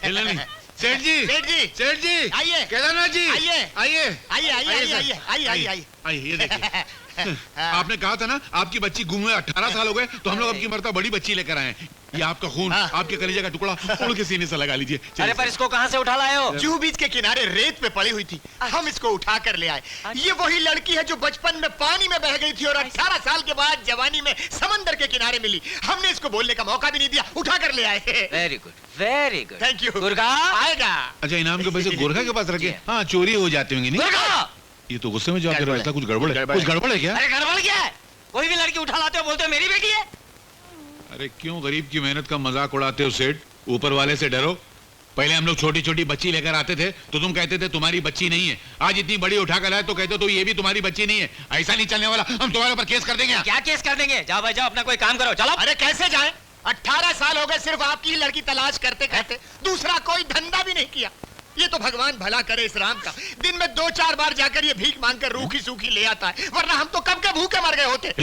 हिलना नहीं। सेठ जी, सेठ जी, सेठ जी, आइए। केदारनाथ जी, आइए। आइए, आइए आइए आइए आइए आइए आइए आइए। आइए, ये देखिए। आपने कहा था ना आपकी बच्ची गुम हुए 18 साल हो गए, तो हम लोग अब की मरता बड़ी बच्ची लेकर आए हैं। ये आपका खून, आपके कलेजे का टुकड़ा उड़ के सीने से लगा लीजिए। अरे पर इसको कहाँ से उठा लाए हो? जूहू बीच के किनारे रेत पे पड़ी हुई थी, हम इसको उठा कर ले आए। ये वही लड़की है जो बचपन में पानी में बह गई थी और 18 साल के बाद जवानी में समंदर के किनारे मिली। हमने इसको बोलने का मौका भी नहीं दिया, उठा कर ले आए। Very good, very good. Thank you. गुरगा आएगा। अच्छा, इनाम के पैसे गोरखा के पास रखे? हाँ, चोरी हो जाते होंगे। नहीं, गुरगा! ये तो गुस्से में जवाब दे रहा है। ऐसा कुछ गड़बड़ है? कुछ गड़बड़ है क्या? अरे गड़बड़ क्या है? कोई भी लड़की उठा लाते हो बोलते हो मेरी बेटी है। अरे क्यों गरीब की मेहनत का मजाक उड़ाते हो सेठ? ऊपर वाले से डरो। पहले हम लोग छोटी छोटी बच्ची लेकर आते थे तो तुम कहते थे तुम्हारी बच्ची नहीं है। आज इतनी बड़ी उठा कर लाए तो कहते हो तो ये भी तुम्हारी बच्ची नहीं है। ऐसा नहीं चलने वाला, हम तुम्हारे ऊपर केस कर देंगे। क्या केस कर देंगे? जाओ भाई जाओ, अपना कोई काम करो, चलो। अरे कैसे जाएं? 18 साल हो गए सिर्फ आपकी लड़की तलाश करते करते, दूसरा कोई धंधा भी नहीं किया। ये तो भगवान भला करे इस राम का, दिन में 2-4 बार जाकर ये भीख मांगकर रूखी सूखी ले आता है, वरना हम तो कब के भूखे मर गए होते।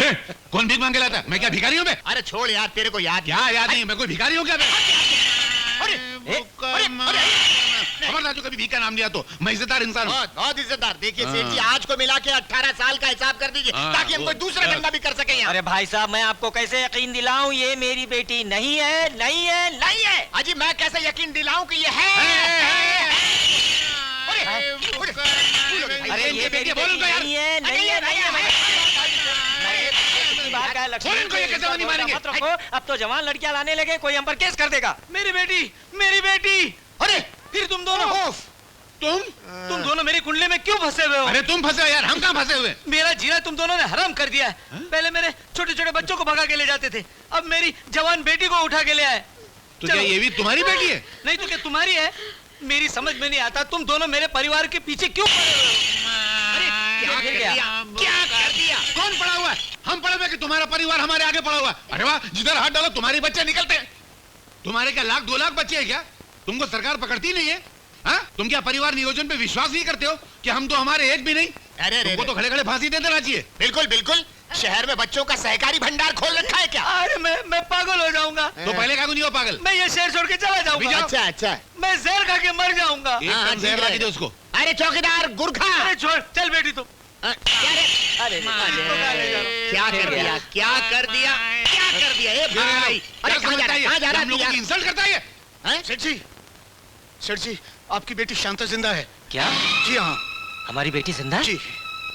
कौन भीख मांग के लाता है? मैं क्या भिखारी हूँ मैं? अरे छोड़ यार, तेरे को याद क्या याद नहीं? मैं कोई भिखारी हूँ क्या? खबरदार जो कभी भीख का नाम लिया तो मैं इज्जतदार इंसान हूँ। बहुत इज्जतदार। देखिए सेठ जी, आज को मिला के 18 साल का हिसाब कर दीजिए ताकि हम कोई दूसरा धंधा भी कर सके यहाँ। अरे भाई साहब, मैं आपको कैसे यकीन दिलाऊं ये मेरी बेटी नहीं है, नहीं है, नहीं है। अजी मैं कैसे यकीन दिलाऊं कि ये है? अरे ये बेटी नहीं है, नहीं है, नहीं है। मत रखो, अब तो जवान लड़कियां लाने लगे, कोई हम पर केस कर देगा। मेरी बेटी, मेरी बेटी। अरे फिर तुम दोनों, तुम दोनों मेरी कुंडली में क्यों फंसे हुए हो? अरे तुम फंसे हो यार, हम कहाँ फंसे हुए? मेरा जीना तुम दोनों ने हराम कर दिया है। पहले मेरे छोटे छोटे बच्चों को भगा के ले जाते थे, अब मेरी जवान बेटी को उठा के ले आए। तो क्या ये भी तुम्हारी बेटी है? नहीं तो क्या तुम्हारी है? मेरी समझ में नहीं आता तुम दोनों मेरे परिवार के पीछे क्यों पड़े हुए हो? अरे क्या कर दिया? कौन पड़ा हुआ है? हम पड़े हुए कि तुम्हारा परिवार हमारे आगे पड़ा हुआ? अरे वाह, जिधर हाथ डालो तुम्हारे बच्चे निकलते हैं। तुम्हारे क्या 1-2 लाख बच्चे हैं क्या? तुमको सरकार पकड़ती नहीं है? हाँ? तुम क्या परिवार नियोजन पे विश्वास नहीं करते हो कि हम तो हमारे एक भी नहीं? अरे तुमको तो खड़े खड़े फांसी दे देना चाहिए। बिल्कुल बिल्कुल। शहर में बच्चों का सहकारी भंडार खोल रखा है क्या? अरे मैं पागल हो जाऊंगा। तो पहले क्या नहीं हो पागल? मैं ये शहर छोड़ के चला जाऊंगा। अच्छा अच्छा। मैं जहर खा के मर जाऊंगा। एकदम जहर लगा दे उसको। अरे चौकीदार गुरखा। अरे छोड़, चल बेटी तू। अरे क्या कर दिया? क्या कर दिया? क्या कर दिया? ए भाई, अरे कहाँ जा रहा है? कहाँ जा रहा है? हम लोगों की इंसल्ट करता है ये? सेठ जी, आपकी बेटी शांता जिंदा है। क्या? जी हाँ। हमारी बेटी जिंदा? जी।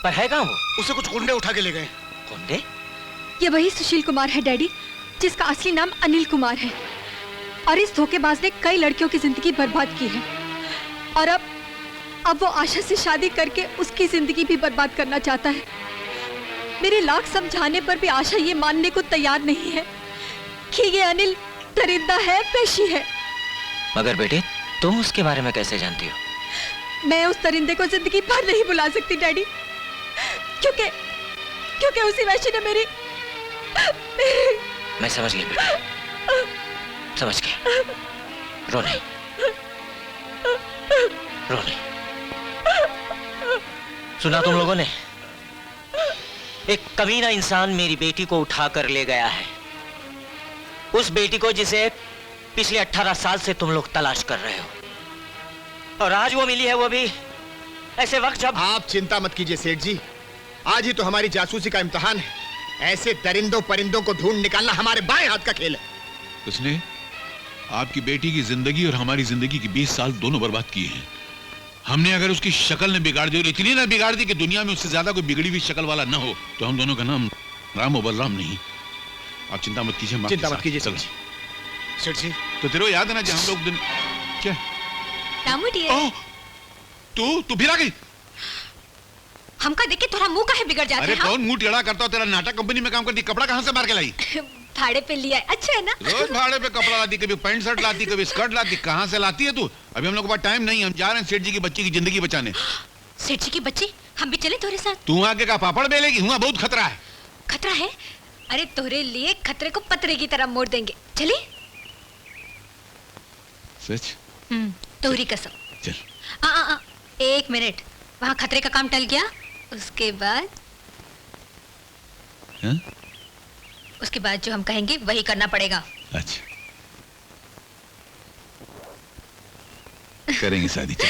पर है कहाँ वो? उसे कुछ गुंडे उठा के ले गए। गुंडे? ये वही सुशील कुमार है डैडी, जिसका असली नाम अनिल कुमार है। और इस धोखेबाज ने कई लड़कियों की जिंदगी बर्बाद की है। और अब वो आशा से शादी करके उसकी जिंदगी भी बर्बाद करना चाहता है। मेरे लाख समझाने पर भी आशा ये मानने को तैयार नहीं है कि ये अनिल दरिंदा है, पेशी है। मगर बेटे, तुम उसके बारे में कैसे जानती हो? मैं उस दरिंदे को जिंदगी भर नहीं भुला सकती डैडी, क्योंकि उसी वैश्य ने मेरी मैं समझ गई बेटा, समझ गया। रो नहीं, रो नहीं। सुना तुम लोगों ने? एक कमीना इंसान मेरी बेटी को उठा कर ले गया है। उस बेटी को जिसे पिछले 18 साल से तुम लोग तलाश कर रहे हो, और आज वो मिली है, वो भी ऐसे वक्त जब... आप चिंता मत कीजिए सेठ जी, आज ही तो हमारी जासूसी का इम्तिहान है। ऐसे दरिंदों परिंदों को ढूंढ निकालना हमारे बाएं हाथ का खेल है। उसने आपकी बेटी की जिंदगी और हमारी जिंदगी की 20 साल दोनों बर्बाद किए हैं। हमने अगर उसकी शक्ल ने बिगाड़ दी और इतनी ना बिगाड़ दी कि दुनिया में उससे ज्यादा कोई बिगड़ी हुई शक्ल वाला न हो, तो हम दोनों का नाम राम और बलराम नहीं। आप चिंता मत कीजिए। चिंता मत कीजिए सेठ जी। तो तेरे को याद है ना जब हम लोग दिन क्या तू फिर आ गई? हमका देख के थोड़ा मुंह काहे बिगड़ जाता है? अरे कौन मुंह टेढ़ा करता हो? तेरा नाटक कंपनी में काम करती, कपड़ा कहाँ से मार के लाई? भाड़े पे लिया है। अच्छा है ना? रोज भाड़े पे कपड़ा लाती, कभी पैंट शर्ट लाती, कभी स्कर्ट लाती। कहाँ से लाती है तू? अभी हम लोग के पास टाइम नहीं है, हम जा रहे हैं सेठ जी की बच्ची की जिंदगी बचाने। सेठ जी की बच्ची? हम भी चले तोरे साथ? तू आगे का पापड़ बेलेगी? हुआ बहुत खतरा है। खतरा है? अरे तोरे लिए खतरे को पतरे की तरह मोड़ देंगे। चले? सच? तोरी कसम। चल। 1 मिनट, वहाँ खतरे का काम टल गया, उसके बाद हाँ? उसके बाद जो हम कहेंगे वही करना पड़ेगा। अच्छा। करेंगे शादी, चल।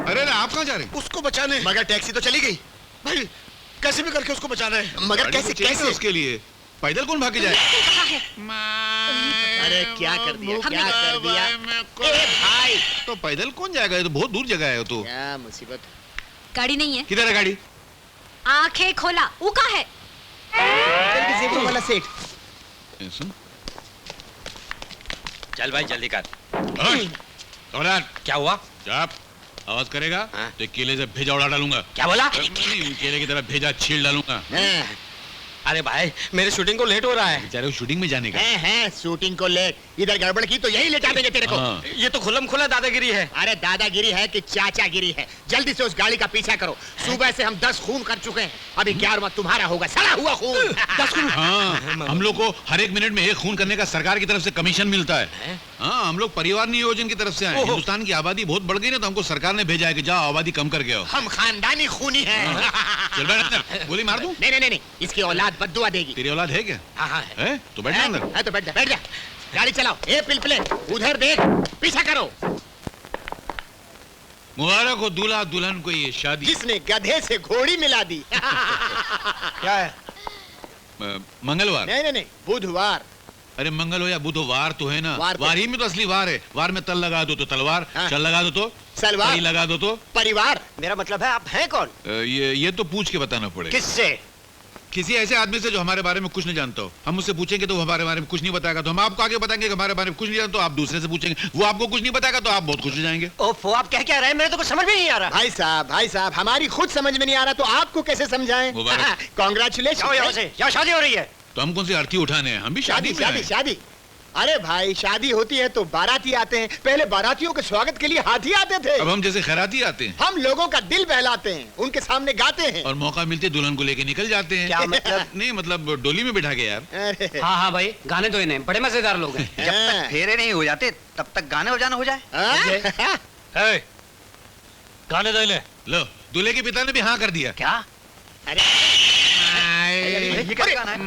अरे आप कहाँ जा रहे हैं? उसको बचाने। मगर टैक्सी तो चली गई भाई कैसे भी करके उसको बचाना है। मगर गाड़ी कैसे तो चाहिए कैसे उसके लिए, पैदल कौन भाग के जाए? अरे क्या कर दिया, क्या कर दिया ए भाई, तो पैदल कौन जाएगा? ये तो बहुत दूर जगह है। तो क्या मुसीबत। गाड़ी नहीं है। किधर है गाड़ी? आंखें खोला, ऊका है। जल्दी जेबों वाला सेठ। ए, सुन। चल भाई जल्दी कर। सम्राट, क्या हुआ? जाप आवाज करेगा हाँ? तो केले से भेजा उड़ा डालूंगा। क्या बोला? नहीं, केले की तरफ भेजा छील डालूंगा। अरे भाई मेरे शूटिंग को लेट हो रहा है। बेचारे को शूटिंग में जाने का। हैं शूटिंग को लेट, इधर गड़बड़ की तो यही लेटा देंगे तेरे को। हाँ। ये तो खुल्लम खुला दादागिरी है। अरे दादागिरी है कि चाचागिरी है? जल्दी से उस गाड़ी का पीछा करो। सुबह से हम 10 खून कर चुके हैं, अभी 11वां तुम्हारा होगा, सड़ा हुआ खून। 10 खून? हाँ, हम लोग को हर एक मिनट में एक खून करने का सरकार की तरफ से कमीशन मिलता है। हाँ, हम लोग परिवार नियोजन की तरफ से आए। हिंदुस्तान की आबादी बहुत बढ़ गई ना, तो हमको सरकार ने भेजा है कि जाओ आबादी कम करके आओ। हम खानदानी खूनी हैं। चल बैठ अंदर, गोली मार दूं? नहीं, इसकी औलाद बद्दुआ देगी। तेरी औलाद है क्या? हाँ, है? तो बैठ जा अंदर। है तो बैठ जा। गाड़ी चलाओ। ए पिलपिले, उधर देख, पीछा करो। मुबारक हो दूल्हा दुल्हन को ये शादी। जिसने गधे से घोड़ी मिला दी। क्या है? मंगलवार। नहीं, बुधवार। अरे मंगल हो या बुधवार तो है ना। वार तो- वार ही में तो असली वार है। वार में तल लगा दो तो तलवार, हाँ। चल लगा दो तो सलवार, परी लगा दो तो परिवार। मेरा मतलब है आप हैं कौन? ये तो पूछ के बताना पड़ेगा। किससे? किसी ऐसे आदमी से जो हमारे बारे में कुछ नहीं जानता हो। हम उससे पूछेंगे तो वो हमारे बारे में कुछ नहीं बताएगा, तो हम आपको आगे बताएंगे कि हमारे बारे में कुछ नहीं जानते, तो आप दूसरे से पूछेंगे, वो आपको कुछ नहीं बताएगा, तो आप बहुत खुश हो जाएंगे। ओफो, आप कह क्या रहे हैं? मेरे तो कुछ समझ में नहीं आ रहा। भाई साहब, हमारी खुद समझ में नहीं आ रहा, तो आपको कैसे समझाएं? मुबारक। कांग्रेचुलेशन। जाओ यहाँ से, यहाँ शादी हो रही है। तो हम कौन सी अर्थी उठाने हैं? हम भी शादी में आए। शादी। अरे भाई, शादी होती है तो बाराती आते हैं। पहले बारातियों के स्वागत के लिए हाथी आते थे। अब हम जैसे खैराती आते हैं। हम लोगों का दिल बहलाते हैं, उनके सामने गाते हैं। और मौका मिलते दुल्हन को लेके निकल जाते हैं। क्या मतलब? नहीं मतलब डोली में बिठा के यार। अरे, हाँ भाई, गाने तो इन्हें बड़े मजेदार लोग हैं। जब तक फेरे नहीं हो जाते तब तक गाने बजाना हो जाए। गाने दो इन्हें। लो, दूल्हे के पिता ने भी हाँ कर दिया। क्या? ये क्या गाना है?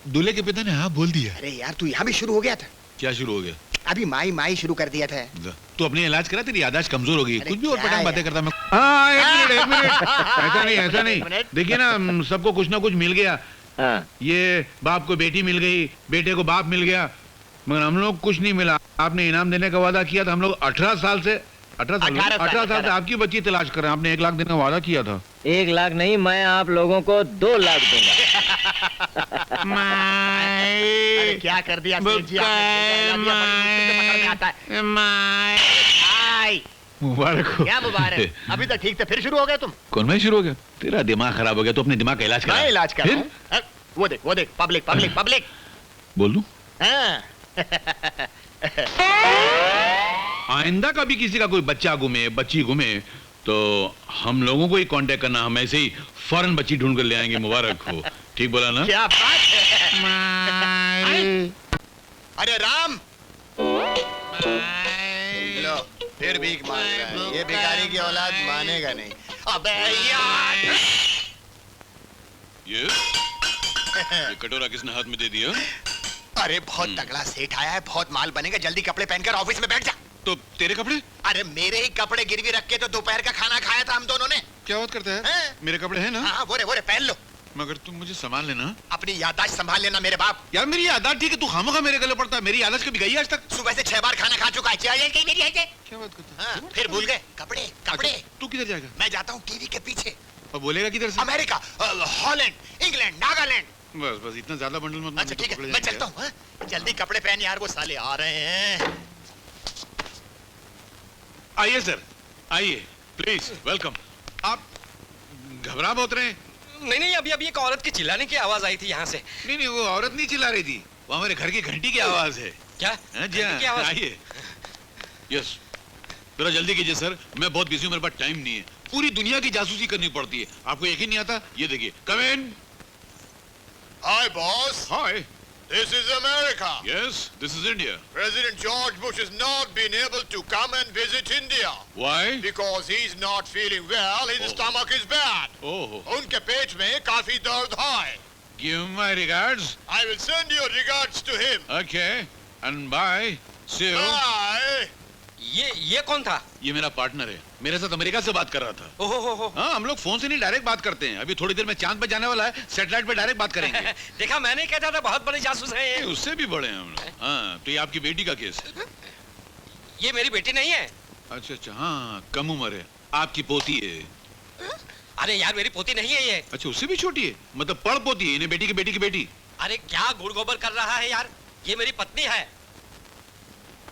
दूल्हे के पिता ने हाँ बोल दिया। अरे यार, तू यहाँ भी शुरू हो गया था। क्या शुरू हो गया? अभी माई शुरू कर दिया था। तू अपने इलाज करा, तेरी यादाश्त कमजोर होगी। अरे कुछ भी और क्या पटांग बातें यार? करता मैं। हाँ, एक मिनट। ऐसा नहीं। देखिए ना, सबको कुछ ना कुछ मिल गया। ये बाप को बेटी मिल गई, बेटे को बाप मिल गया, मगर हम लोग कुछ नहीं मिला। आपने इनाम देने का वादा किया था। हम लोग 18 साल से आपकी बच्ची तलाश कर रहे हैं। आपने 1 लाख देने का वादा किया था। 1 लाख नहीं, मैं आप लोगों को 2 लाख दूंगा। अरे क्या कर दिया सेठ जी, आपने बड़ी मुश्किल से पकड़ में आता है। आई, मुबारक हो। क्या मुबारक? अभी तक ठीक थे, फिर शुरू हो गए तुम। कौन मैं शुरू हो गया? तेरा दिमाग खराब हो गया, तो अपने दिमाग का इलाज करा। मैं इलाज कर रहा फिर? हूं। वो देख, पब्लिक। बोल दूं? हाँ। आइंदा कभी किसी का कोई बच्चा गुमे, बच्ची गुमे, तो हम लोगों को ही कांटेक्ट करना। हम ऐसे ही फौरन बच्ची ढूंढ कर ले आएंगे। मुबारक हो। ठीक बोला ना? क्या बात है? अरे राम, लो फिर भीख मांग रहा है। ये भिखारी की औलाद मानेगा नहीं। अबे यार, ये कटोरा किसने हाथ में दे दिया? अरे बहुत तगड़ा सेठ आया है, बहुत माल बनेगा। जल्दी कपड़े पहनकर ऑफिस में बैठ जा। तो तेरे कपड़े? अरे मेरे ही कपड़े गिरवी रख के तो दोपहर का खाना खाया था हम दोनों ने। क्या बात करता है? हैं? मेरे कपड़े हैं ना? हाँ, वो रे पहन लो। मगर तुम मुझे संभाल लेना। अपनी याददाश्त संभाल लेना मेरे बाप। यार मेरी याददाश्त ठीक है, तू खामोखा मेरे गले पड़ता है। मेरी याददाश्त कभी गई आज तक? सुबह से 6 बार खाना खा चुका है। मेरी है क्या? क्या बात करता है? हाँ, फिर भूल गए कपड़े। तू किधर जाएगा? मैं जाता हूँ टीवी के पीछे। और बोलेगा किधर से? America, Holland, England, Nagaland. बस इतना ज्यादा बंडल मत। अच्छा ठीक है, मैं चलता हूँ। जल्दी कपड़े पहन यार, वो साले आ रहे हैं। आइए सर, आइए प्लीज, वेलकम। आप घबरा बहुत रहे हैं? नहीं, अभी एक औरत की चिल्लाने की आवाज आई थी यहाँ से। नहीं, वो औरत नहीं चिल्ला रही थी, वो हमारे घर की घंटी की आवाज है। क्या? हाँ जी घंटी की हाँ, आवाज? आइए। यस, जरा जल्दी कीजिए सर, मैं बहुत बिजी हूँ, मेरे पास टाइम नहीं है। पूरी दुनिया की जासूसी करनी पड़ती है, आपको यकीन नहीं आता? ये देखिए, come in. Hi boss, hi. This is America. Yes, this is India. President George Bush has not been able to come and visit India why? because he's not feeling well. His stomach is bad. ओह, उनके पेट में काफी दर्द है। Give him my regards. I will send your regards to him. Okay. And bye. See you. Bye. ये कौन था? ये मेरा पार्टनर है, मेरे साथ अमेरिका से बात कर रहा था। ओहो हो। हाँ, हम लोग फोन से नहीं डायरेक्ट बात करते हैं। अभी थोड़ी देर में चांद पे जाने वाला है, सैटेलाइट पे डायरेक्ट बात करेंगे। देखा, मैंने कहता था बहुत बड़े जासूस हैं ये। उससे भी बड़े हैं हम लोग। हाँ, तो ये आपकी बेटी का केस है। ये मेरी बेटी नहीं है। अच्छा अच्छा, हाँ, कम उम्र है, आपकी पोती है। अरे यार, मेरी पोती नहीं है ये। अच्छा, उससे भी छोटी है, मतलब पड़ पोती है, इन्हें बेटी की बेटी की बेटी। अरे क्या गुड़ गोबर कर रहा है यार, ये मेरी पत्नी है।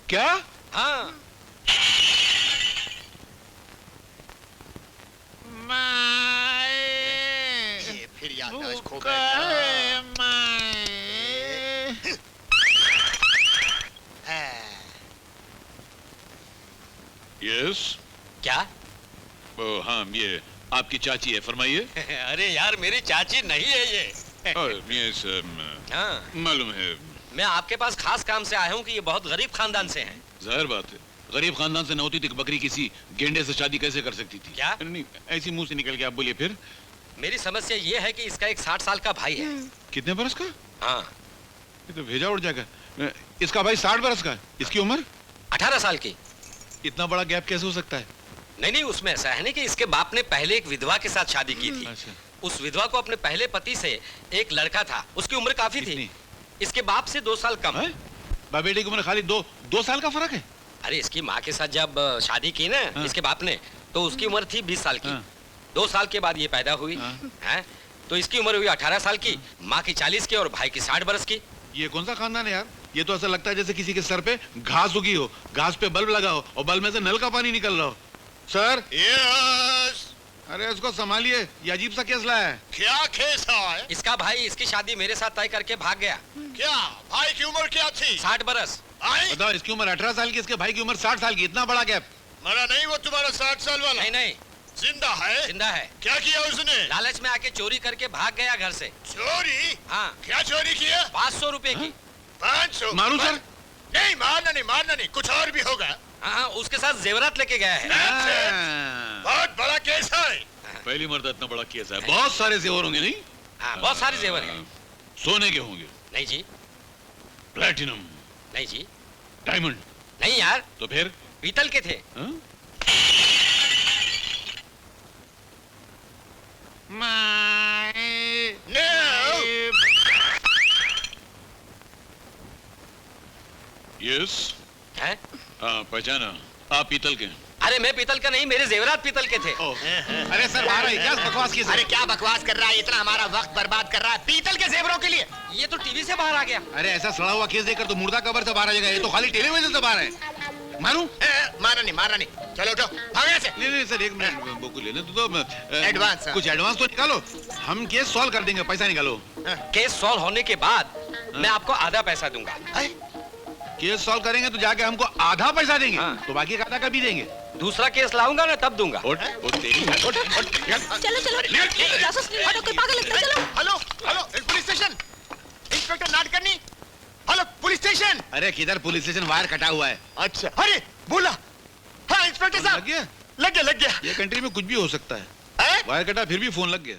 क्या? हाँ। ये फिर याददाश्त खो बैठा। यस। क्या? हाँ, ये आपकी चाची है, फरमाइए। अरे यार, मेरी चाची नहीं है ये। यस, हाँ, मालूम है। मैं आपके पास खास काम से आया हूँ कि ये बहुत गरीब खानदान से हैं। जाहिर बात है, गरीब खानदान से न होती तो बकरी किसी गेंडे से शादी कैसे कर सकती थी? क्या? नहीं, ऐसी मुंह से निकल के आप बोलिए फिर। मेरी समस्या ये है कि इसका एक 60 साल का भाई है। कितने बरस का? हाँ, ये तो भेजा उड़ जाएगा। इसका भाई 60 बरस का है, इसकी उम्र 18 साल की। इतना बड़ा गैप कैसे हो सकता है? नहीं नहीं, उसमें ऐसा है ना कि इसके बाप ने पहले एक विधवा के साथ शादी की थी। अच्छा। उस विधवा को अपने पहले पति से एक लड़का था, उसकी उम्र काफी कितनी? थी। इसके बाप से 2 साल कम। हैं? बाप बेटे की उम्र खाली दो साल का फर्क है। अरे इसकी माँ के साथ जब शादी की ना हाँ। इसके बाप ने, तो उसकी उम्र थी 20 साल की। हाँ। 2 साल के बाद ये पैदा हुई हाँ। है, तो इसकी उम्र हुई 18 साल की, माँ की 40 की और भाई की 60 बरस की। ये कौन सा खानदान है यार? ये तो ऐसा लगता है जैसे किसी के सर पे घास उगी हो, घास पे बल्ब लगा हो और बल्ब में से नल का पानी निकल रहा हो। Sir, yes. अरे इसको संभालिए, ये अजीब सा केस लाया है। क्या केस है? इसका भाई इसकी शादी मेरे साथ तय करके भाग गया। क्या भाई की उम्र क्या थी? 60 बरस। आई? बताओ, इसकी उम्र 18 साल की, इसके भाई की उम्र 60 साल की, इतना बड़ा गैप। मरा नहीं वो तुम्हारा 60 साल वाला? नहीं नहीं, जिंदा है? जिंदा है। क्या किया उसने? लालच में आके चोरी करके भाग गया घर से। चोरी? हाँ, क्या चोरी किया? 500 रुपए की। 500? मारूं सर? नहीं, मारना नहीं, कुछ और भी होगा। हाँ हाँ, उसके साथ जेवरात लेके गया है। बहुत बड़ा केस है। पहली मर्द इतना बड़ा केस है, बहुत सारे जेवर होंगे नहीं? हाँ, बहुत सारे जेवर हैं। सोने के होंगे? नहीं जी, प्लैटिनम, नहीं जी, डायमंड? नहीं यार, तो फिर? पीतल के थे। हाँ? No! यस। हैं? पहचाना, आप पीतल के हैं। अरे मैं पीतल का नहीं, मेरे जेवरात पीतल के थे। अरे सर, बाहर आइए, क्या बकवास की? अरे क्या बकवास कर रहा है? इतना हमारा वक्त बर्बाद कर रहा है पीतल के जेवरों के लिए। ये तो टीवी से बाहर आ गया। अरे ऐसा सड़ा हुआ केस देखकर तो मुर्दा कबर से बाहर आ जाएगा, ये तो खाली टेलीविजन से बाहर है। मारूं? मारना नहीं, चलो उठो, भाग यहाँ से। नहीं सर, एक मिनट, वो को लेने तो एडवांस, हाँ। कुछ एडवांस तो निकालो, हम केस सॉल्व कर देंगे, पैसा निकालो। केस सॉल्व होने के बाद मैं आपको आधा पैसा दूंगा। केस सॉल्व करेंगे तो जाके हमको आधा पैसा देंगे, हाँ। तो बाकी का आधा कभी देंगे? दूसरा केस लाऊंगा ना तब दूंगा। उठ, उठ तेरी, उठ, उठ, चलो चलो, जासूस हटो, कोई पागल लगता है, चलो। Hello hello, police station, inspector Natkarni. Hello police station. अरे किधर पुलिस स्टेशन? वायर कटा हुआ है। अच्छा, अरे बोला। हाँ इंस्पेक्टर साहब, लग गया? लग गया। ये कंट्री में कुछ भी हो सकता है। हैं? वायर कटा फिर भी फोन लग गया।